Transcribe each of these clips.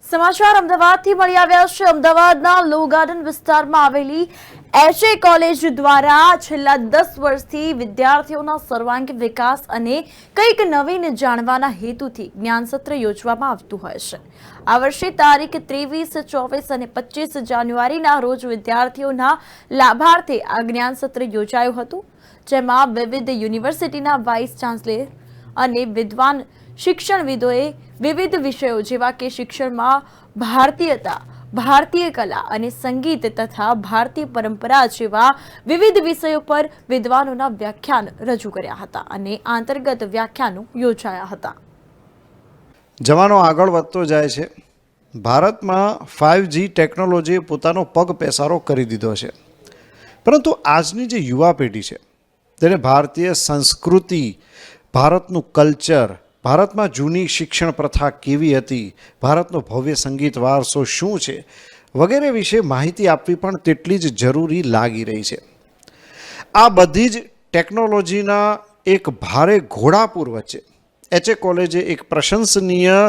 સમાચાર અમદાવાદથી મળી આવ્યા છે। અમદાવાદના લો ગાર્ડન વિસ્તારમાં આવેલી એચએ કોલેજ દ્વારા છેલ્લા 10 વર્ષથી વિદ્યાર્થીઓના સર્વાંગી વિકાસ અને કંઈક નવીન જાણવાના હેતુથી જ્ઞાન સત્ર યોજવામાં આવતું હોય છે। આ વર્ષે તારીખ 23, 24 અને 25 જાન્યુઆરીના રોજ વિદ્યાર્થીઓના લાભાર્થે આ જ્ઞાન સત્ર યોજાયું હતું, જેમાં વિવિધ યુનિવર્સિટીના વાઇસ ચાન્સેલર અને વિદ્વાન શિક્ષણવિદોએ વિવિધ વિષયો જેવા કે શિક્ષણમાં ભારતીયતા, ભારતીય કલા અને સંગીત તથા ભારતીય પરંપરા જેવા વિવિધ વિષયો પર વિદ્વાનોના વ્યાખ્યાન રજૂ કર્યા હતા અને અંતર્ગત વ્યાખ્યાનો યોજાયા હતા। જમાનો આગળ વધતો જાય છે। ભારતમાં 5G ટેકનોલોજીએ પોતાનો પગ પેસારો કરી દીધો છે, પરંતુ આજની જે યુવા પેઢી છે તેને ભારતીય સંસ્કૃતિ, ભારતનું કલ્ચર, ભારતમાં જૂની શિક્ષણ પ્રથા કેવી હતી, ભારતનો ભવ્ય સંગીત વારસો શું છે વગેરે વિશે માહિતી આપવી પણ તેટલી જ જરૂરી લાગી રહી છે। આ બધી જ ટેકનોલોજીના એક ભારે ઘોડાપૂર વચ્ચે એચએ કોલેજે એક પ્રશંસનીય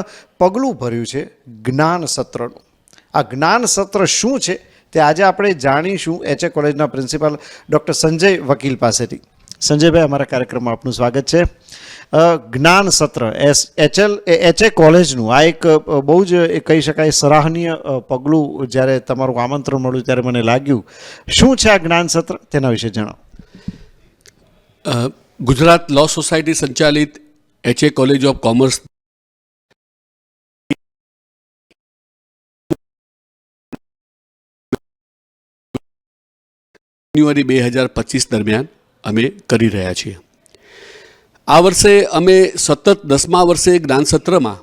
પગલું ભર્યું છે જ્ઞાન સત્રનું। આ જ્ઞાન સત્ર શું છે તે આજે આપણે જાણીશું એચએ કોલેજના પ્રિન્સિપાલ ડૉક્ટર સંજય વકીલ પાસેથી। સંજયભાઈ, અમારા કાર્યક્રમમાં આપનું સ્વાગત છે। જ્ઞાન સત્ર એચએ કોલેજનું આ એક બહુ જ કહી શકાય સરાહનીય પગલું જ્યારે તમારું આમંત્રણ મળ્યું ત્યારે મને લાગ્યું। શું છે આ જ્ઞાન સત્ર, તેના વિશે જણાવો। ગુજરાત લો સોસાયટી સંચાલિત એચએ કોલેજ ઓફ કોમર્સ જાન્યુઆરી 2025 દરમિયાન અમે કરી રહ્યા છીએ। આ વર્ષે અમે સતત 10મા વર્ષે જ્ઞાન સત્રમાં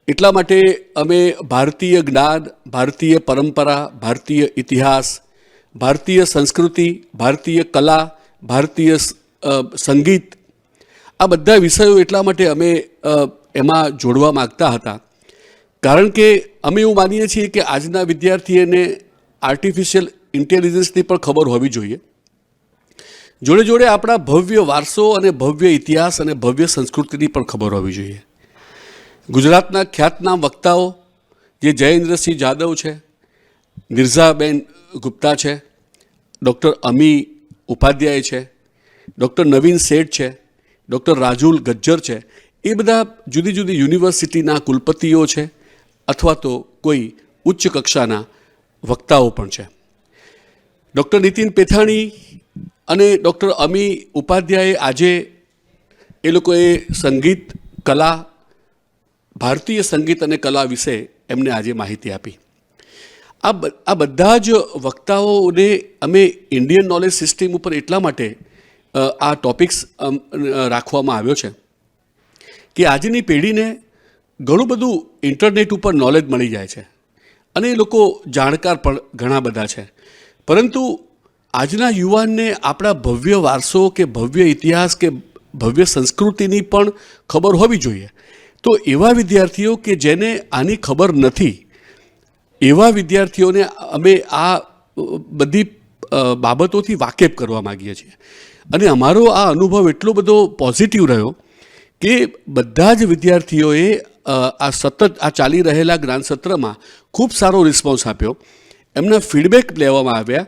એટલા માટે અમે ભારતીય જ્ઞાન, ભારતીય પરંપરા, ભારતીય ઇતિહાસ, ભારતીય સંસ્કૃતિ, ભારતીય કલા, ભારતીય સંગીત આ બધા વિષયો એટલા માટે અમે એમાં જોડવા માગતા હતા, કારણ કે અમે એવું માનીએ છીએ કે આજના વિદ્યાર્થીઓને આર્ટિફિશિયલ ઇન્ટેલિજન્સની પણ ખબર હોવી જોઈએ, જોડે જોડે આપણા ભવ્ય વારસો અને ભવ્ય ઇતિહાસ અને ભવ્ય સંસ્કૃતિની પણ ખબર હોવી જોઈએ। ગુજરાતના ખ્યાતનામ વક્તાઓ જે જયેન્દ્રસિંહ જાદવ છે, નિર્ઝાબેન ગુપ્તા છે, ડૉક્ટર અમી ઉપાધ્યાય છે, ડૉક્ટર નવીન શેઠ છે, ડૉક્ટર રાજુલ ગજ્જર છે, એ બધા જુદી જુદી યુનિવર્સિટીના કુલપતિઓ છે અથવા તો કોઈ ઉચ્ચ કક્ષાના વક્તાઓ પણ છે। ડૉક્ટર નીતિન પેથાણી અને ડૉક્ટર અમી ઉપાધ્યાયે આજે એ લોકોએ સંગીત, કલા, ભારતીય સંગીત અને કલા વિશે એમને આજે માહિતી આપી। આ બધા જ વક્તાઓને અમે ઇન્ડિયન નોલેજ સિસ્ટમ ઉપર એટલા માટે આ ટોપિક્સ રાખવામાં આવ્યો છે કે આજની પેઢીને ઘણું બધું ઇન્ટરનેટ ઉપર નોલેજ મળી જાય છે અને એ લોકો જાણકાર પણ ઘણા બધા છે, પરંતુ આજના યુવાનને આપણા ભવ્ય વારસો કે ભવ્ય ઇતિહાસ કે ભવ્ય સંસ્કૃતિની પણ ખબર હોવી જોઈએ। તો એવા વિદ્યાર્થીઓ કે જેને આની ખબર નથી, એવા વિદ્યાર્થીઓને અમે આ બધી બાબતોથી વાકેફ કરવા માગીએ છીએ અને અમારો આ અનુભવ એટલો બધો પોઝિટિવ રહ્યો કે બધા જ વિદ્યાર્થીઓએ આ સતત આ ચાલી રહેલા જ્ઞાન સત્રમાં ખૂબ સારો રિસ્પોન્સ આપ્યો। એમના ફીડબેક લેવામાં આવ્યા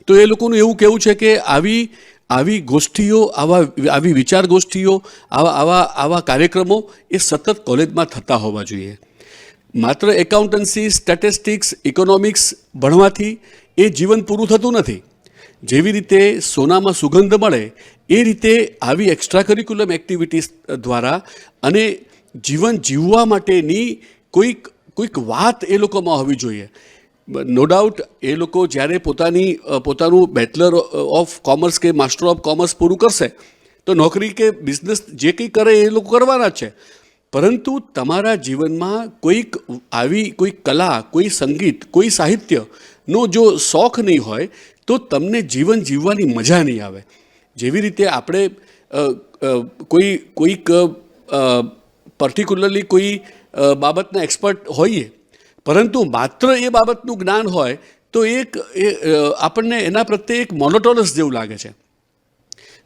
તો એ લોકોનું એવું કહેવું છે કે આવી ગોષ્ઠીઓ, આવી વિચાર ગોષ્ઠીઓ, આવા કાર્યક્રમો એ સતત કોલેજમાં થતા હોવા જોઈએ। માત્ર એકાઉન્ટન્સી, સ્ટેટિસ્ટિક્સ, ઇકોનોમિક્સ ભણવાથી એ જીવન પૂરું થતું નથી। જેવી રીતે સોનામાં સુગંધ મળે એ રીતે આવી એક્સ્ટ્રા કરિક્યુલમ એક્ટિવિટીઝ દ્વારા અને જીવન જીવવા માટેની કોઈક વાત એ લોકોમાં હોવી જોઈએ। નો ડાઉટ એ લોકો જ્યારે પોતાનું બેચલર ઓફ કોમર્સ કે માસ્ટર ઓફ કોમર્સ પૂરું કરશે તો નોકરી કે બિઝનેસ જે કંઈ કરે એ લોકો કરવાના જ છે, પરંતુ તમારા જીવનમાં કોઈ કલા, કોઈ સંગીત, કોઈ સાહિત્યનો જો શોખ નહીં હોય તો તમને જીવન જીવવાની મજા નહીં આવે। જેવી રીતે આપણે કોઈક પર્ટિક્યુલરલી કોઈ બાબતના એક્સપર્ટ હોઈએ, પરંતુ માત્ર એ બાબતનું જ્ઞાન હોય તો આપણને એના પ્રત્યે એક મોનોટોનસ જેવું લાગે છે।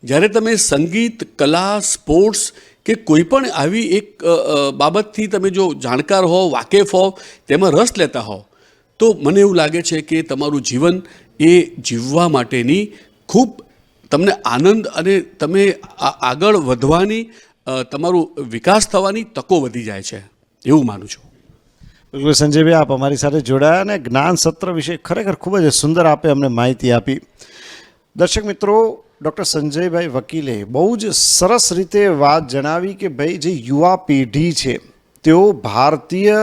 જ્યારે તમે સંગીત, કલા, સ્પોર્ટ્સ કે કોઈ પણ આવી એક બાબતથી તમે જો જાણકાર હો, વાકેફ હો, તેમાં રસ લેતા હો, તો મને એવું લાગે છે કે તમારું જીવન એ જીવવા માટેની ખૂબ તમને આનંદ અને તમે આગળ વધવાની, તમારું વિકાસ થવાની તકો વધી જાય છે, એવું માનું છું. બિલકુલ સંજયભાઈ, આપ અમારી સાથે જોડાયા અને જ્ઞાન સત્ર વિશે ખરેખર ખૂબ જ સુંદર આપે અમને માહિતી આપી. દર્શક મિત્રો, ડૉક્ટર સંજયભાઈ વકીલે બહુ જ સરસ રીતે વાત જણાવી કે ભાઈ જે યુવા પેઢી છે તેઓ ભારતીય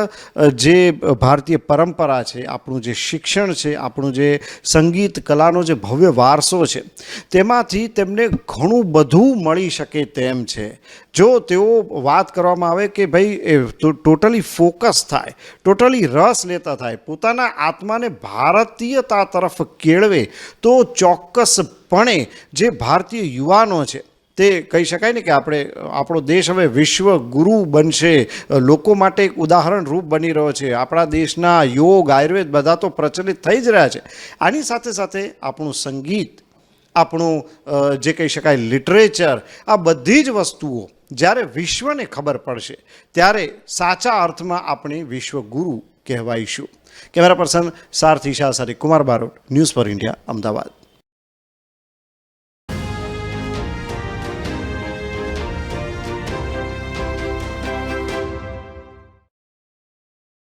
પરંપરા છે, આપણું જે શિક્ષણ છે, આપણું જે સંગીત કલાનો જે ભવ્ય વારસો છે, તેમાંથી તેમને ઘણું બધું મળી શકે તેમ છે. જો તેઓ વાત કરવામાં આવે કે ભાઈ એ ટોટલી ફોકસ થાય, ટોટલી રસ લેતા થાય, પોતાના આત્માને ભારતીયતા તરફ કેળવે, તો ચોક્કસપણે જે ભારતીય યુવાનો છે તે કહી શકાય ને કે આપણો દેશ હવે વિશ્વ ગુરુ બનશે, લોકો માટે એક ઉદાહરણ રૂપ બની રહ્યો છે. આપણા દેશના યોગ, આયુર્વેદ બધા તો પ્રચલિત થઈ જ રહ્યા છે. આની સાથે સાથે આપણું સંગીત, આપણું જે કહી શકાય લિટરેચર, આ બધી જ વસ્તુઓ જ્યારે વિશ્વને ખબર પડશે ત્યારે સાચા અર્થમાં આપણે વિશ્વગુરુ કહેવાઈશું. કેમેરા પર્સન સારથી શાહ સાથે Kumar Barot, news for India, Ahmedabad.